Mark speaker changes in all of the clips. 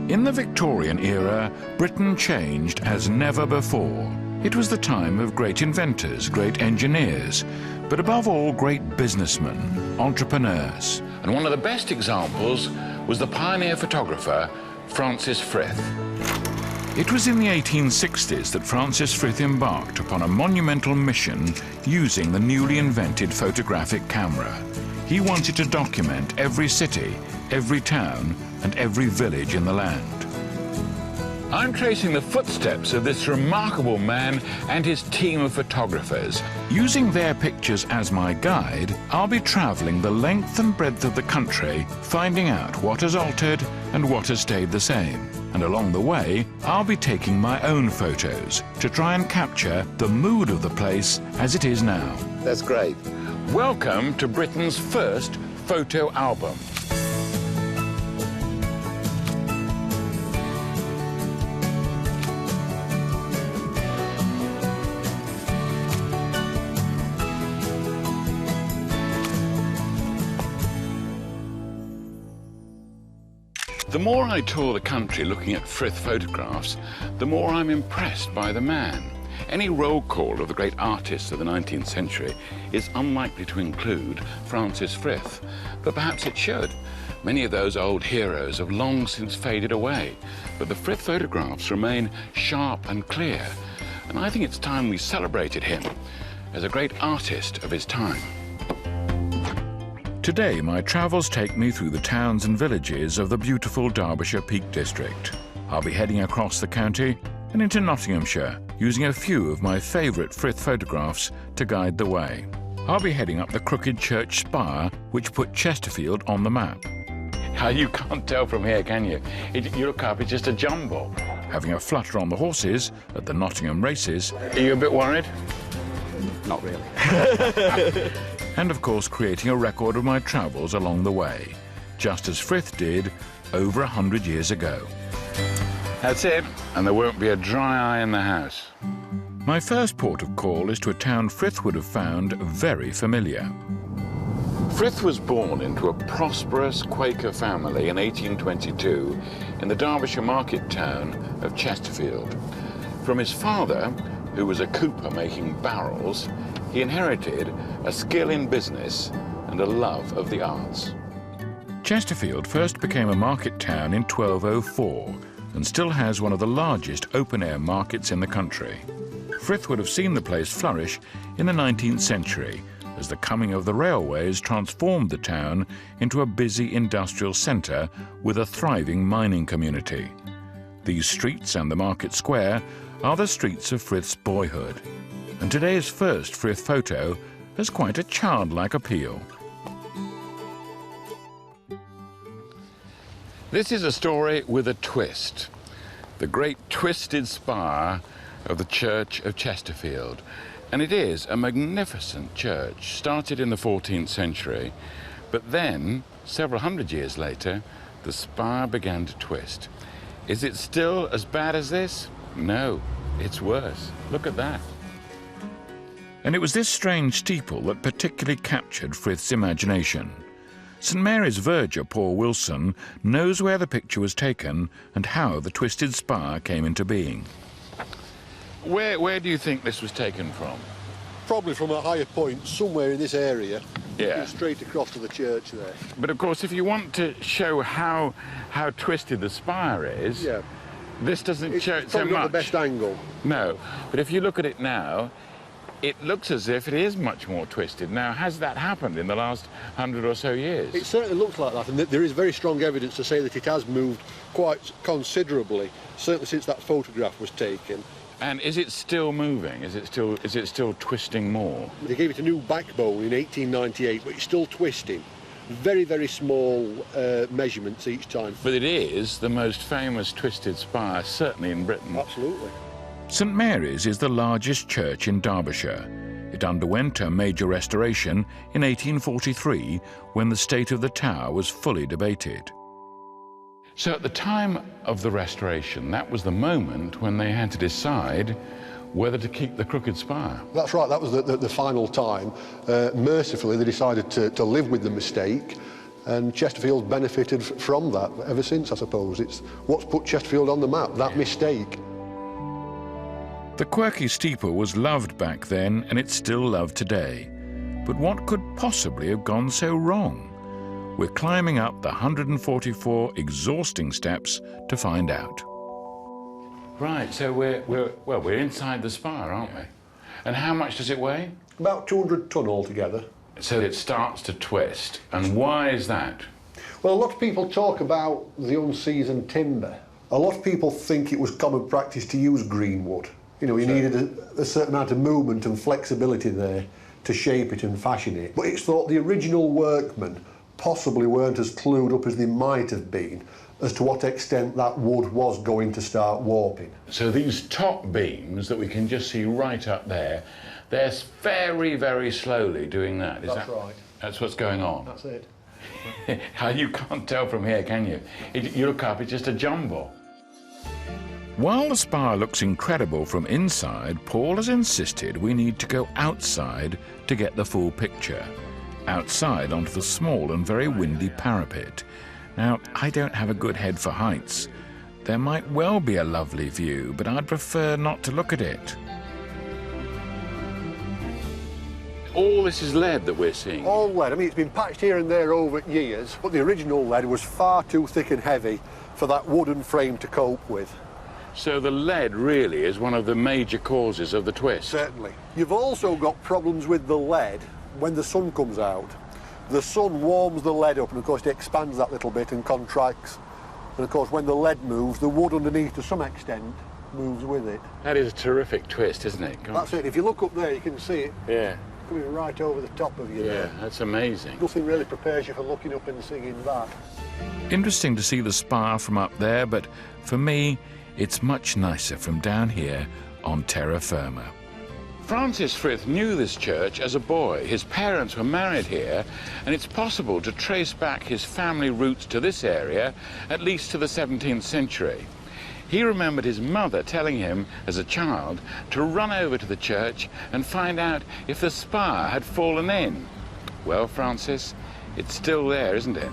Speaker 1: In the Victorian era, Britain changed as never before. It was the time of great inventors, great engineers, but above all, great businessmen, entrepreneurs. And one of the best examples was the pioneer photographer, Francis Frith. It was in the 1860s that Francis Frith embarked upon a monumental mission using the newly invented photographic camera. He wanted to document every city, every town, and every village in the land. I'm tracing the footsteps of this remarkable man and his team of photographers. Using their pictures as my guide, I'll be traveling the length and breadth of the country, finding out what has altered and what has stayed the same. And along the way, I'll be taking my own photos to try and capture the mood of the place as it is now.
Speaker 2: That's great.
Speaker 1: Welcome to Britain's first photo album. The more I tour the country looking at Frith photographs, the more I'm impressed by the man. Any roll call of the great artists of the 19th century is unlikely to include Francis Frith, but perhaps it should. Many of those old heroes have long since faded away, but the Frith photographs remain sharp and clear, and I think it's time we celebrated him as a great artist of his time. Today, my travels take me through the towns and villages of the beautiful Derbyshire Peak District. I'll be heading across the county and into Nottinghamshire, using a few of my favourite Frith photographs to guide the way. I'll be heading up the crooked church spire, which put Chesterfield on the map. You can't tell from here, can you? You look up, it's just a jumble. Having a flutter on the horses at the Nottingham races. Are you a bit worried?
Speaker 2: Not really.
Speaker 1: And of course, creating a record of my travels along the way, just as Frith did over 100 years ago. That's it, and there won't be a dry eye in the house. My first port of call is to a town Frith would have found very familiar. Frith was born into a prosperous Quaker family in 1822 in the Derbyshire market town of Chesterfield. From his father, who was a cooper making barrels, he inherited a skill in business and a love of the arts. Chesterfield first became a market town in 1204 and still has one of the largest open-air markets in the country. Frith would have seen the place flourish in the 19th century as the coming of the railways transformed the town into a busy industrial centre with a thriving mining community. These streets and the market square are the streets of Frith's boyhood, and today's first Frith photo has quite a childlike appeal. This is a story with a twist. The great twisted spire of the Church of Chesterfield. And it is a magnificent church, started in the 14th century, but then, several hundred years later, the spire began to twist. Is it still as bad as this? No, it's worse. Look at that. And it was this strange steeple that particularly captured Frith's imagination. St Mary's verger Paul Wilson knows where the picture was taken and how the twisted spire came into being. Where do you think this was taken from?
Speaker 3: Probably from a higher point, somewhere in this area.
Speaker 1: Yeah.
Speaker 3: Straight across to the church there.
Speaker 1: But of course, if you want to show how twisted the spire is, yeah, this doesn't show it so much. It's not the best angle. No, but if you look at it now, it looks as if it is much more twisted. Now, has that happened in the last 100 or so years?
Speaker 3: It certainly looks like that, and there is very strong evidence to say that it has moved quite considerably, certainly since that photograph was taken.
Speaker 1: And is it still moving? Is it still twisting more?
Speaker 3: They gave it a new backbone in 1898, but it's still twisting. Very, very small measurements each time.
Speaker 1: But it is the most famous twisted spire, certainly in Britain.
Speaker 3: Absolutely.
Speaker 1: St Mary's is the largest church in Derbyshire. It underwent a major restoration in 1843 when the state of the tower was fully debated. So at the time of the restoration, that was the moment when they had to decide whether to keep the crooked spire.
Speaker 3: That's right, that was the final time. Mercifully, they decided to live with the mistake And Chesterfield's benefited from that ever since, I suppose. It's what's put Chesterfield on the map, that mistake.
Speaker 1: The quirky steeple was loved back then, and it's still loved today. But what could possibly have gone so wrong? We're climbing up the 144 exhausting steps to find out. Right, so we're inside the spire, aren't we? And how much does it weigh?
Speaker 3: About 200 tonne altogether.
Speaker 1: So it starts to twist. And why is that?
Speaker 3: Well, a lot of people talk about the unseasoned timber. A lot of people think it was common practice to use green wood. You know, you needed a certain amount of movement and flexibility there to shape it and fashion it. But it's thought the original workmen possibly weren't as clued up as they might have been as to what extent that wood was going to start warping.
Speaker 1: So these top beams that we can just see right up there, they're very, very slowly doing that.
Speaker 3: That's right.
Speaker 1: That's what's going on?
Speaker 3: That's it.
Speaker 1: You can't tell from here, can you? You look up, it's just a jumble. While the spire looks incredible from inside, Paul has insisted we need to go outside to get the full picture. Outside onto the small and very windy parapet. Now, I don't have a good head for heights. There might well be a lovely view, but I'd prefer not to look at it. All this is lead that we're seeing?
Speaker 3: All lead. I mean, it's been patched here and there over years, but the original lead was far too thick and heavy for that wooden frame to cope with.
Speaker 1: So the lead really is one of the major causes of the twist?
Speaker 3: Certainly. You've also got problems with the lead when the sun comes out. The sun warms the lead up, and of course it expands that little bit and contracts. And of course when the lead moves, the wood underneath to some extent moves with it.
Speaker 1: That is a terrific twist, isn't it?
Speaker 3: That's it. If you look up there, you can see it.
Speaker 1: Yeah.
Speaker 3: Coming right over the top of you.
Speaker 1: Yeah, that's amazing.
Speaker 3: Nothing really prepares you for looking up and seeing that.
Speaker 1: Interesting to see the spire from up there, but for me, it's much nicer from down here on terra firma. Francis Frith knew this church as a boy. His parents were married here, and it's possible to trace back his family roots to this area, at least to the 17th century. He remembered his mother telling him, as a child, to run over to the church and find out if the spire had fallen in. Well, Francis, it's still there, isn't it?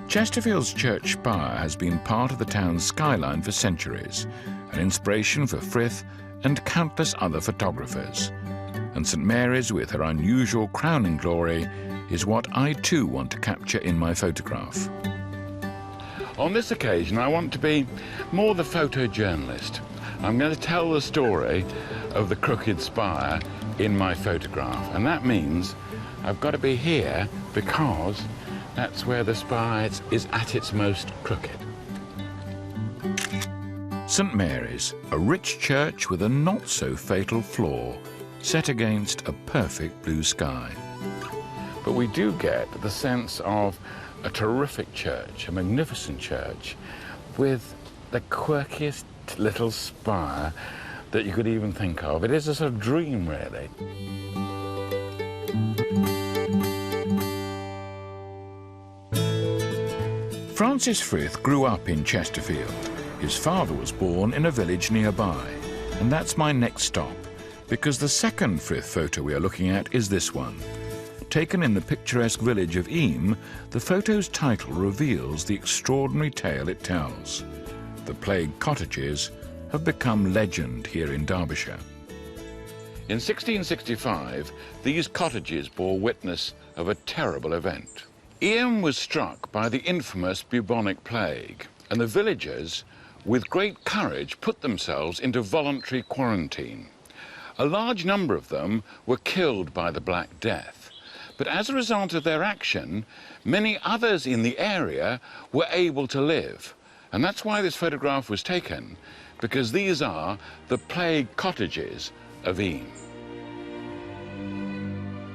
Speaker 1: Chesterfield's church spire has been part of the town's skyline for centuries, an inspiration for Frith and countless other photographers. And St Mary's, with her unusual crowning glory, is what I too want to capture in my photograph. On this occasion, I want to be more the photojournalist. I'm going to tell the story of the crooked spire in my photograph, and that means I've got to be here because that's where the spire is at its most crooked. St Mary's, a rich church with a not-so-fatal flaw, set against a perfect blue sky. But we do get the sense of a terrific church, a magnificent church, with the quirkiest little spire that you could even think of. It is a sort of dream, really. Francis Frith grew up in Chesterfield. His father was born in a village nearby, and that's my next stop, because the second Frith photo we are looking at is this one. Taken in the picturesque village of Eyam, the photo's title reveals the extraordinary tale it tells. The plague cottages have become legend here in Derbyshire. In 1665, these cottages bore witness of a terrible event. Eyam was struck by the infamous bubonic plague, and the villagers, with great courage, put themselves into voluntary quarantine. A large number of them were killed by the Black Death, but as a result of their action, many others in the area were able to live. And that's why this photograph was taken, because these are the plague cottages of Eyam.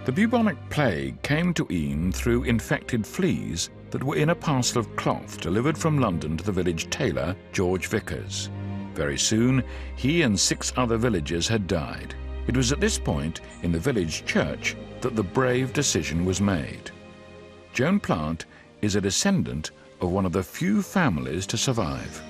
Speaker 1: The bubonic plague came to Eyam through infected fleas that were in a parcel of cloth delivered from London to the village tailor, George Vickers. Very soon, he and 6 other villagers had died. It was at this point in the village church that the brave decision was made. Joan Plant is a descendant of one of the few families to survive.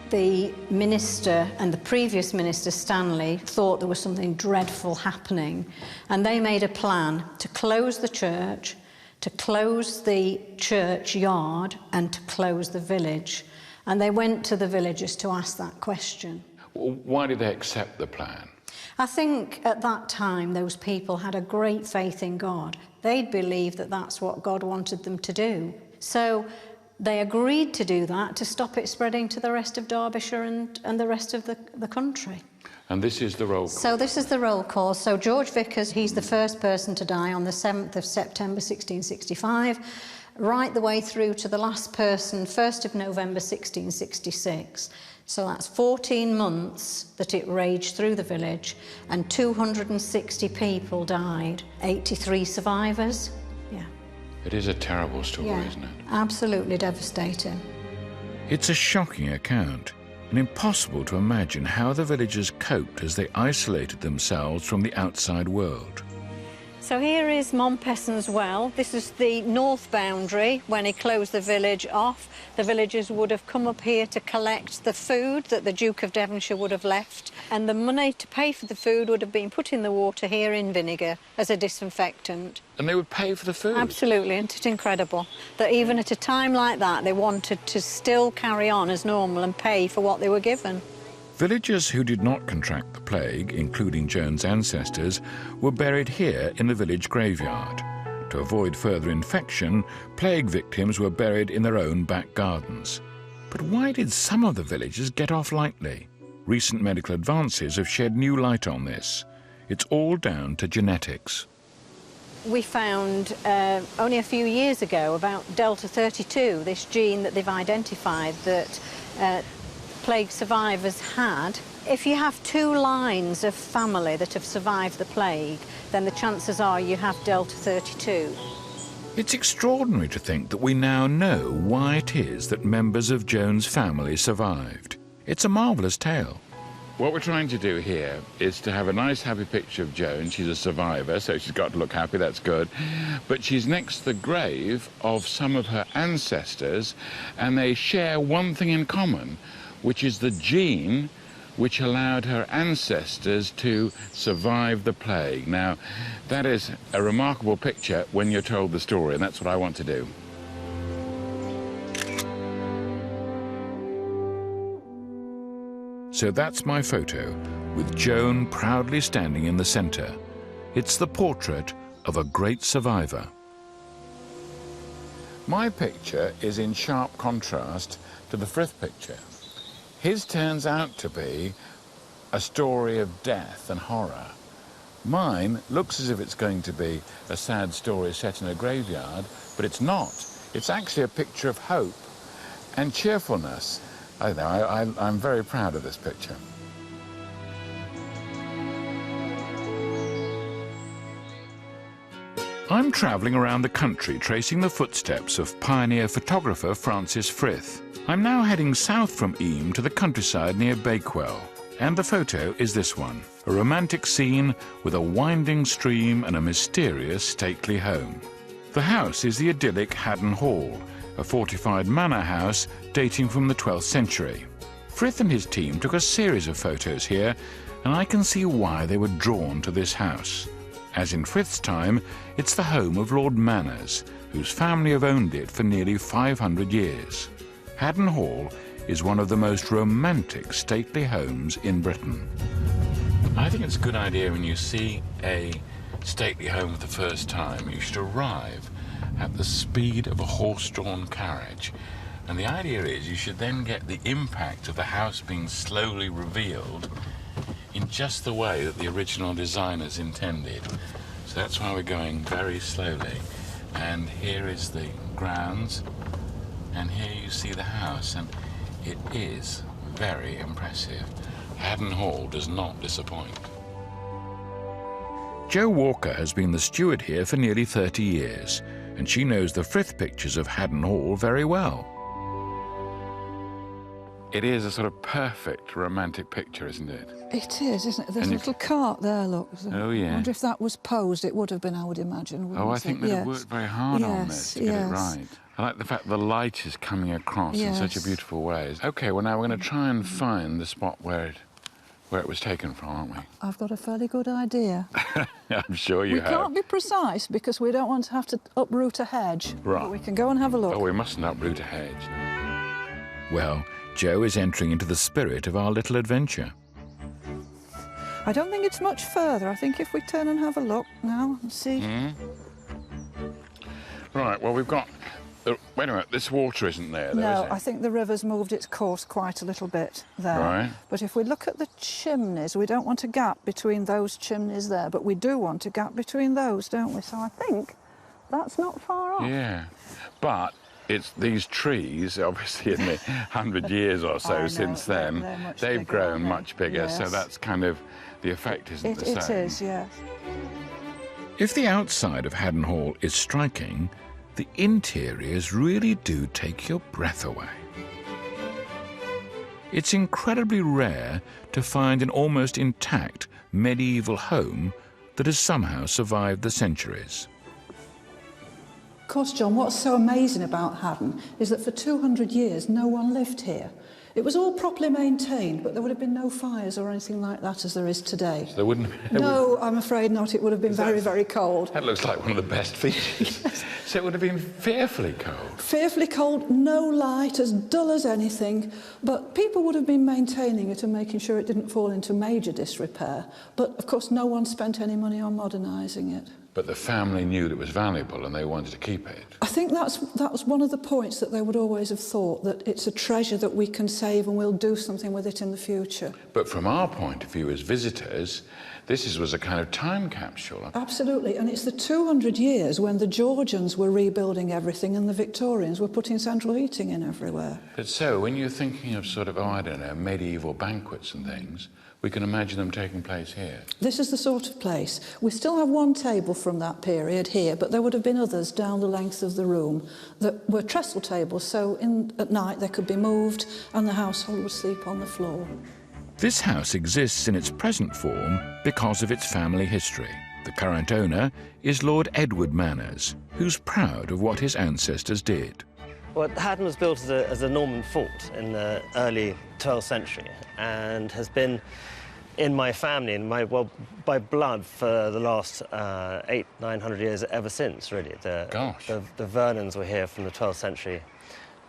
Speaker 4: The minister and the previous minister, Stanley, thought there was something dreadful happening, and they made a plan to close the church, to close the churchyard and to close the village. And they went to the villagers to ask that question.
Speaker 1: Why did they accept the plan?
Speaker 4: I think at that time those people had a great faith in God. They'd believed that that's what God wanted them to do. So they agreed to do that to stop it spreading to the rest of Derbyshire and the rest of the country.
Speaker 1: And this is the roll call?
Speaker 4: So this is the roll call. So George Vickers, he's the first person to die on the 7th of September 1665, right the way through to the last person, 1st of November 1666. So that's 14 months that it raged through the village, and 260 people died, 83 survivors. Yeah.
Speaker 1: It is a terrible story,
Speaker 4: Yeah,
Speaker 1: isn't it?
Speaker 4: absolutely devastating.
Speaker 1: It's a shocking account, and impossible to imagine how the villagers coped as they isolated themselves from the outside world.
Speaker 4: So here is Montpesson's well. This is the north boundary. When he closed the village off, the villagers would have come up here to collect the food that the Duke of Devonshire would have left, and the money to pay for the food would have been put in the water here in vinegar as a disinfectant.
Speaker 1: And they would pay for the food?
Speaker 4: Absolutely, and it's incredible that even at a time like that they wanted to still carry on as normal and pay for what they were given.
Speaker 1: Villagers who did not contract the plague, including Joan's ancestors, were buried here in the village graveyard. To avoid further infection, plague victims were buried in their own back gardens. But why did some of the villagers get off lightly? Recent medical advances have shed new light on this. It's all down to genetics.
Speaker 4: We found only a few years ago about Delta 32, this gene that they've identified that plague survivors had. If you have two lines of family that have survived the plague, then the chances are you have Delta 32.
Speaker 1: It's extraordinary to think that we now know why it is that members of Joan's family survived. It's a marvellous tale. What we're trying to do here is to have a nice, happy picture of Joan. She's a survivor, so she's got to look happy, that's good. But she's next to the grave of some of her ancestors, and they share one thing in common, which is the gene which allowed her ancestors to survive the plague. Now, that is a remarkable picture when you're told the story, and that's what I want to do. So that's my photo, with Joan proudly standing in the centre. It's the portrait of a great survivor. My picture is in sharp contrast to the Frith picture. His turns out to be a story of death and horror. Mine looks as if it's going to be a sad story set in a graveyard, but it's not. It's actually a picture of hope and cheerfulness. I know, I'm very proud of this picture. I'm travelling around the country tracing the footsteps of pioneer photographer Francis Frith. I'm now heading south from Eyam to the countryside near Bakewell. And the photo is this one, a romantic scene with a winding stream and a mysterious stately home. The house is the idyllic Haddon Hall, a fortified manor house dating from the 12th century. Frith and his team took a series of photos here, and I can see why they were drawn to this house. As in Frith's time, it's the home of Lord Manners, whose family have owned it for nearly 500 years. Haddon Hall is one of the most romantic stately homes in Britain. I think it's a good idea when you see a stately home for the first time, you should arrive at the speed of a horse-drawn carriage. And the idea is you should then get the impact of the house being slowly revealed in just the way that the original designers intended. So that's why we're going very slowly. And here is the grounds, and here you see the house, and it is very impressive. Haddon Hall does not disappoint. Jo Walker has been the steward here for nearly 30 years, and she knows the Frith pictures of Haddon Hall very well. It is a sort of perfect romantic picture, isn't it?
Speaker 5: It is, isn't it? There's a little cart there, look.
Speaker 1: Oh, yeah.
Speaker 5: I wonder if that was posed, it would have been, I would imagine, wouldn't
Speaker 1: Oh, I think they've worked very hard on this to get it right. I like the fact the light is coming across in such a beautiful way. OK, well, now we're going to try and find the spot where where it was taken from, aren't we?
Speaker 5: I've got a fairly good idea.
Speaker 1: I'm sure you
Speaker 5: We
Speaker 1: have.
Speaker 5: can't be precise because we don't want to have to uproot a hedge.
Speaker 1: Right.
Speaker 5: But we can go and have a look.
Speaker 1: Oh, we mustn't uproot a hedge. Well, Joe is entering into the spirit of our little adventure.
Speaker 5: I don't think it's much further. I think if we turn and have a look now and see.
Speaker 1: Right, well, we've got... wait a minute, this water isn't there, though,
Speaker 5: No,
Speaker 1: is it?
Speaker 5: I think the river's moved its course quite a little bit there.
Speaker 1: Right.
Speaker 5: But if we look at the chimneys, we don't want a gap between those chimneys there, but we do want a gap between those, don't we? So I think that's not far off.
Speaker 1: Yeah, but it's these trees, obviously in the 100 years or
Speaker 5: I
Speaker 1: so
Speaker 5: know,
Speaker 1: since
Speaker 5: they're
Speaker 1: then,
Speaker 5: much
Speaker 1: they've
Speaker 5: bigger,
Speaker 1: grown
Speaker 5: aren't they?
Speaker 1: much bigger, so
Speaker 5: Yes.
Speaker 1: that's kind of, the effect isn't the same.
Speaker 5: It is, yes.
Speaker 1: If the outside of Haddon Hall is striking, the interiors really do take your breath away. It's incredibly rare to find an almost intact medieval home that has somehow survived the centuries.
Speaker 5: Of course, John, what's so amazing about Haddon is that for 200 years no one lived here. It was all properly maintained, but there would have been no fires or anything like that as there is today.
Speaker 1: There wouldn't be...
Speaker 5: No, I'm afraid not. It would have been very, very cold.
Speaker 1: That looks like one of the best features. So it would have been fearfully cold.
Speaker 5: Fearfully cold, no light, as dull as anything, but people would have been maintaining it and making sure it didn't fall into major disrepair. But, of course, no one spent any money on modernising it.
Speaker 1: But the family knew that it was valuable and they wanted to keep it.
Speaker 5: I think that was one of the points that they would always have thought, that it's a treasure that we can save and we'll do something with it in the future.
Speaker 1: But from our point of view as visitors, was a kind of time capsule.
Speaker 5: Absolutely, and it's the 200 years when the Georgians were rebuilding everything and the Victorians were putting central heating in everywhere.
Speaker 1: But so, when you're thinking of sort of, oh, I don't know, medieval banquets and things, we can imagine them taking place here.
Speaker 5: This is the sort of place. We still have one table from that period here, but there would have been others down the length of the room that were trestle tables, so at night they could be moved and the household would sleep on the floor.
Speaker 1: This house exists in its present form because of its family history. The current owner is Lord Edward Manners, who's proud of what his ancestors did.
Speaker 6: Well, Haddon was built as a Norman fort in the early 12th century and has been in my family, by blood, for the last 800-900 years ever since, really.
Speaker 1: Gosh.
Speaker 6: The Vernons were here from the 12th century,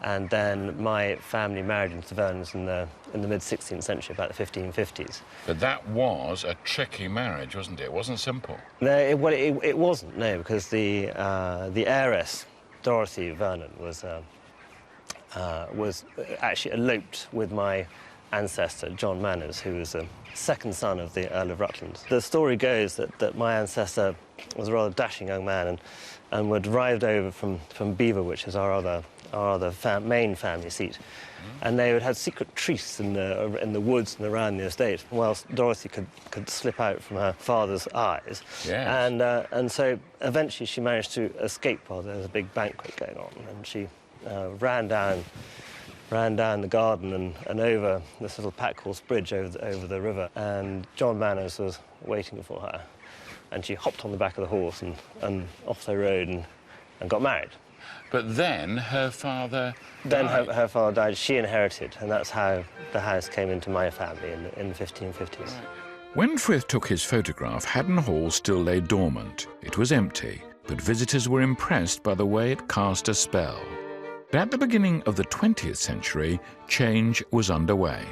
Speaker 6: and then my family married into the Vernons in the mid-16th century, about the 1550s.
Speaker 1: But that was a tricky marriage, wasn't it? It wasn't simple.
Speaker 6: No, it wasn't, no, because the heiress, Dorothy Vernon, was actually eloped with my ancestor, John Manners, who was the second son of the Earl of Rutland. The story goes that my ancestor was a rather dashing young man and would arrived over from Belvoir, which is our other main family seat. And they would have secret trysts in the woods and around the estate, whilst Dorothy could slip out from her father's eyes.
Speaker 1: Yes.
Speaker 6: And so eventually she managed to escape while there was a big banquet going on, and she ran down the garden and over this little pack horse bridge over the river, and John Manners was waiting for her, and she hopped on the back of the horse and off they rode and got married.
Speaker 1: But then her father died.
Speaker 6: Then her father died. She inherited, and that's how the house came into my family in the 1550s. Right.
Speaker 1: When Frith took his photograph, Haddon Hall still lay dormant. It was empty, but visitors were impressed by the way it cast a spell. But at the beginning of the 20th century, change was underway.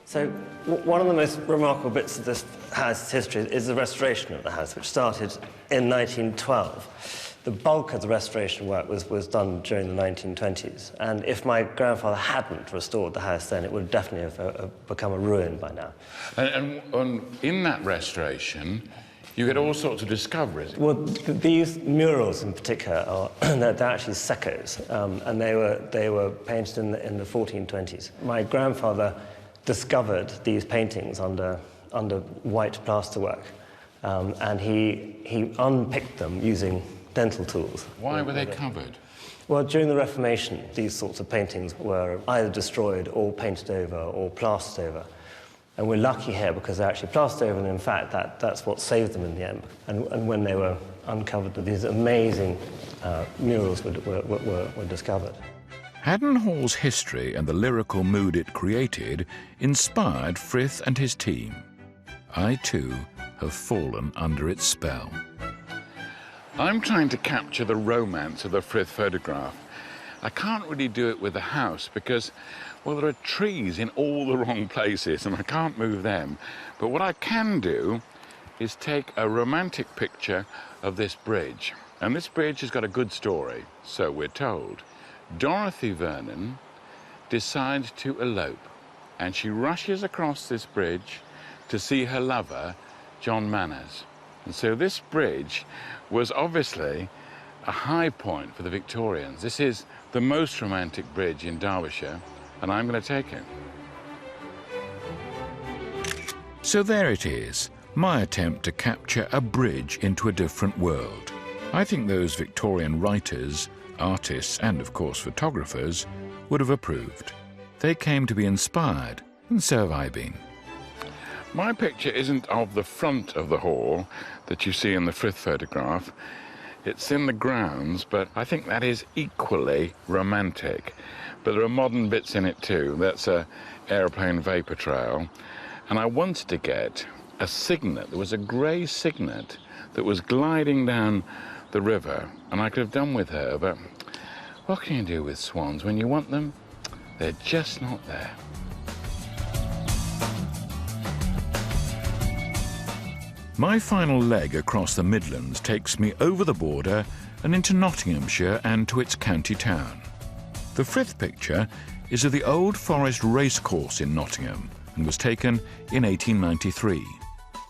Speaker 6: So one of the most remarkable bits of this house's history is the restoration of the house, which started in 1912. The bulk of the restoration work was done during the 1920s, and if my grandfather hadn't restored the house then, it would definitely have become a ruin by now.
Speaker 1: And in that restoration, you get all sorts of discoveries.
Speaker 6: Well, these murals in particular they're actually secos, and they were painted in the 1420s. My grandfather discovered these paintings under white plasterwork, and he unpicked them using dental tools.
Speaker 1: Why were they covered?
Speaker 6: Well, during the Reformation, these sorts of paintings were either destroyed or painted over or plastered over. And we're lucky here because they're actually plastered over, and in fact, that's what saved them in the end. And when they were uncovered, these amazing murals were discovered.
Speaker 1: Haddon Hall's history and the lyrical mood it created inspired Frith and his team. I, too, have fallen under its spell. I'm trying to capture the romance of the Frith photograph. I can't really do it with the house because, well, there are trees in all the wrong places and I can't move them. But what I can do is take a romantic picture of this bridge. And this bridge has got a good story, so we're told. Dorothy Vernon decides to elope, and she rushes across this bridge to see her lover, John Manners. And so this bridge was obviously a high point for the Victorians. This is the most romantic bridge in Derbyshire, and I'm going to take it. So there it is, my attempt to capture a bridge into a different world. I think those Victorian writers, artists, and of course photographers would have approved. They came to be inspired, and so have I been. My picture isn't of the front of the hall that you see in the Frith photograph. It's in the grounds, but I think that is equally romantic. But there are modern bits in it too. That's a aeroplane vapor trail. And I wanted to get a cygnet. There was a grey cygnet that was gliding down the river, and I could have done with her, but what can you do with swans? When you want them, they're just not there. My final leg across the Midlands takes me over the border and into Nottinghamshire and to its county town. The Frith picture is of the Old Forest racecourse in Nottingham and was taken in 1893.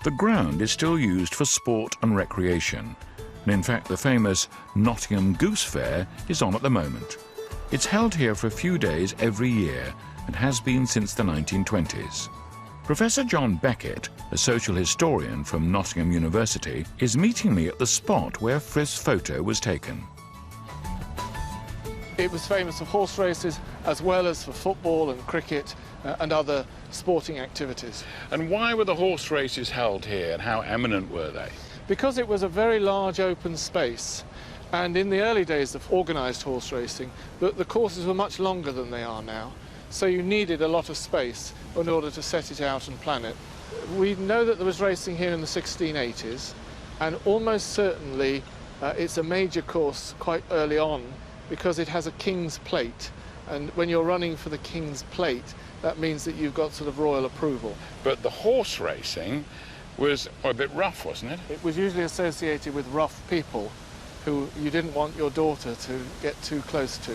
Speaker 1: The ground is still used for sport and recreation, and in fact the famous Nottingham Goose Fair is on at the moment. It's held here for a few days every year and has been since the 1920s. Professor John Beckett, a social historian from Nottingham University, is meeting me at the spot where Frith's photo was taken.
Speaker 7: It was famous for horse races as well as for football and cricket and other sporting activities.
Speaker 1: And why were the horse races held here and how eminent were they?
Speaker 7: Because it was a very large open space, and in the early days of organised horse racing, the courses were much longer than they are now, so you needed a lot of space in order to set it out and plan it. We know that there was racing here in the 1680s, and almost certainly it's a major course quite early on because it has a King's Plate, and when you're running for the King's Plate, that means that you've got sort of royal approval.
Speaker 1: But the horse racing was a bit rough, wasn't it?
Speaker 7: It was usually associated with rough people who you didn't want your daughter to get too close to.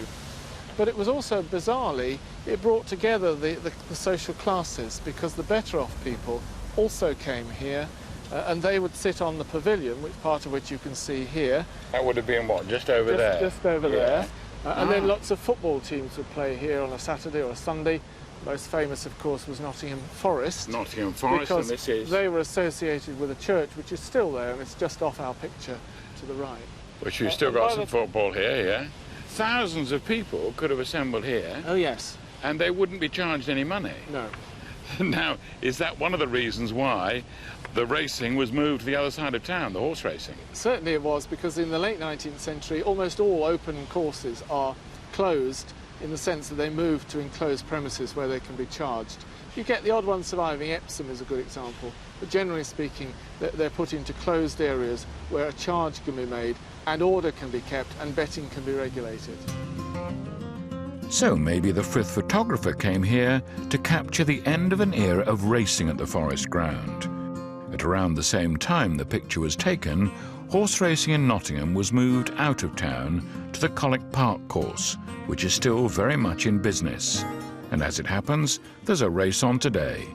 Speaker 7: But it was also, bizarrely, it brought together the social classes, because the better off people also came here, and they would sit on the pavilion, which part of which you can see here.
Speaker 1: That would have been what, just over there?
Speaker 7: Just over there. And then lots of football teams would play here on a Saturday or a Sunday. Most famous, of course, was Nottingham Forest.
Speaker 1: Nottingham Forest,
Speaker 7: because
Speaker 1: and this is...
Speaker 7: they were associated with a church which is still there, and it's just off our picture to the right.
Speaker 1: Which we've still got some football here, yeah? Thousands of people could have assembled here.
Speaker 7: Oh, yes.
Speaker 1: And they wouldn't be charged any money.
Speaker 7: No.
Speaker 1: Now, is that one of the reasons why the racing was moved to the other side of town, the horse racing?
Speaker 7: Certainly it was, because in the late 19th century, almost all open courses are closed in the sense that they move to enclosed premises where they can be charged. You get the odd one surviving. Epsom is a good example, but generally speaking, they're put into closed areas where a charge can be made and order can be kept and betting can be regulated.
Speaker 1: So maybe the Frith photographer came here to capture the end of an era of racing at the forest ground. At around the same time the picture was taken, horse racing in Nottingham was moved out of town to the Colwick Park course, which is still very much in business. And as it happens, there's a race on today.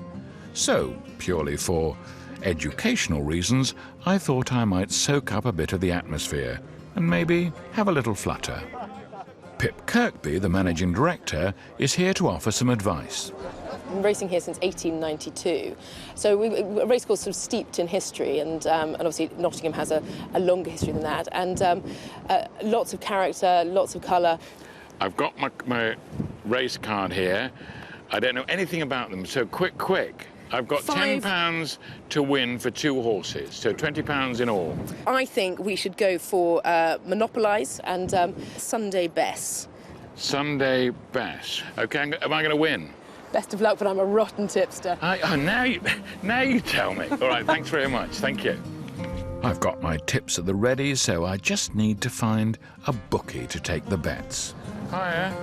Speaker 1: So, purely for educational reasons, I thought I might soak up a bit of the atmosphere and maybe have a little flutter. Pip Kirkby, the managing director, is here to offer some advice.
Speaker 8: Been racing here since 1892, so a racecourse sort of steeped in history, and obviously Nottingham has a longer history than that, and lots of character, lots of colour.
Speaker 1: I've got my race card here. I don't know anything about them, so quick. I've got £10 to win for 2 horses, so £20 in all.
Speaker 8: I think we should go for Monopolise and Sunday Bess.
Speaker 1: Sunday best. OK, am I going to win?
Speaker 8: Best of luck, but I'm a rotten tipster.
Speaker 1: Now you tell me. All right, thanks very much. Thank you. I've got my tips at the ready, so I just need to find a bookie to take the bets. Hiya.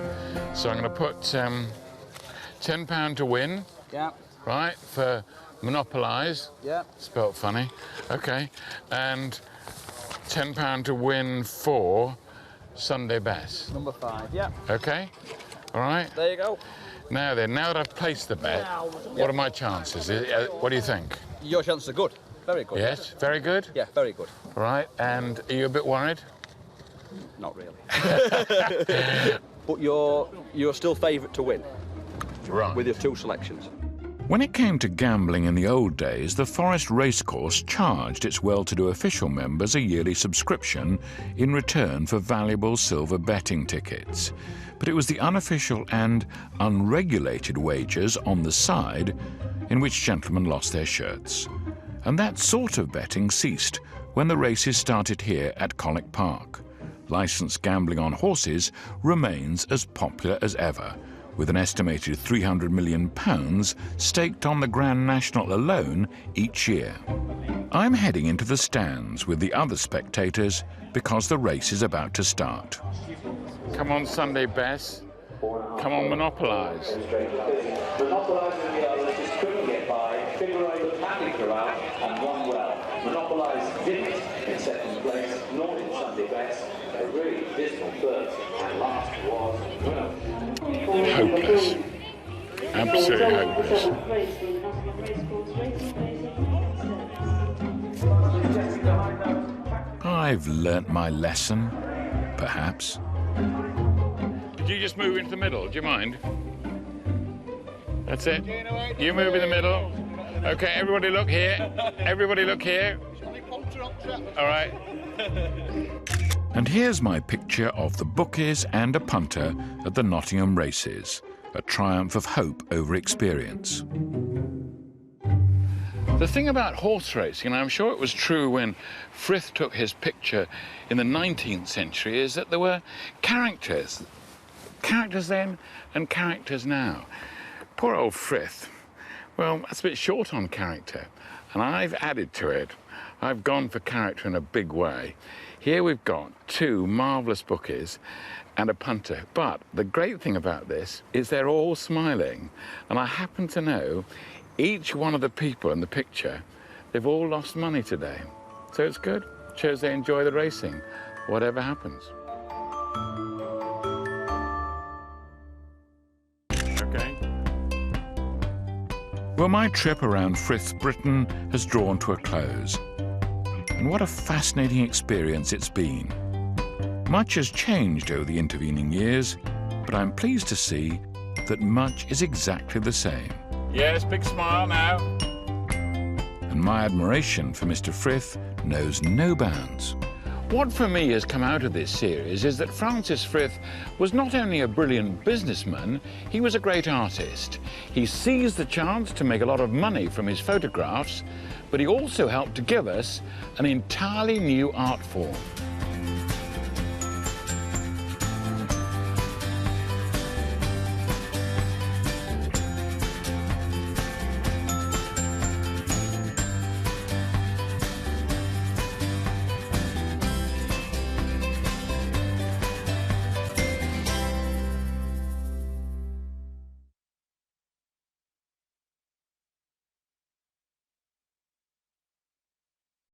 Speaker 1: So I'm going to put £10 to win.
Speaker 2: Yeah.
Speaker 1: Right, for monopolise.
Speaker 2: Yeah.
Speaker 1: Spelt funny. OK. And £10 to win for Sunday best.
Speaker 2: Number 5, yeah.
Speaker 1: OK? All right.
Speaker 2: There you go.
Speaker 1: Now then, now that I've placed the bet, what are my chances? What do you think?
Speaker 2: Your chances are good. Very good.
Speaker 1: Yes? Very good?
Speaker 2: Yeah, very good.
Speaker 1: All right. And are you a bit worried?
Speaker 2: Not really. But you're still favourite to win.
Speaker 1: Right.
Speaker 2: With your 2 selections.
Speaker 1: When it came to gambling in the old days, the Forest Racecourse charged its well-to-do official members a yearly subscription in return for valuable silver betting tickets. But it was the unofficial and unregulated wagers on the side in which gentlemen lost their shirts. And that sort of betting ceased when the races started here at Colic Park. Licensed gambling on horses remains as popular as ever, with an estimated £300 million staked on the Grand National alone each year. I'm heading into the stands with the other spectators because the race is about to start. Come on, Sunday best. Come on, monopolise.
Speaker 9: Monopolising the others just couldn't get by. Figaro happily throughout and won well. Monopolise didn't in second place, nor in Sunday best. A really dismal third, and last was well.
Speaker 1: Hopeless. Absolutely hopeless. I've learnt my lesson, perhaps. Did you just move into the middle? Do you mind? That's it. You move in the middle. OK, everybody look here. Everybody look here. All right. And here's my picture of the bookies and a punter at the Nottingham races, a triumph of hope over experience. The thing about horse racing, and I'm sure it was true when Frith took his picture in the 19th century, is that there were characters. Characters then and characters now. Poor old Frith. Well, that's a bit short on character, and I've added to it. I've gone for character in a big way. Here we've got 2 marvellous bookies and a punter. But the great thing about this is they're all smiling. And I happen to know each one of the people in the picture, they've all lost money today. So it's good. Shows they enjoy the racing, whatever happens. OK. Well, my trip around Frith, Britain has drawn to a close. And what a fascinating experience it's been. Much has changed over the intervening years, but I'm pleased to see that much is exactly the same. Yes, big smile now. And my admiration for Mr. Frith knows no bounds. What for me has come out of this series is that Francis Frith was not only a brilliant businessman, he was a great artist. He seized the chance to make a lot of money from his photographs, but he also helped to give us an entirely new art form.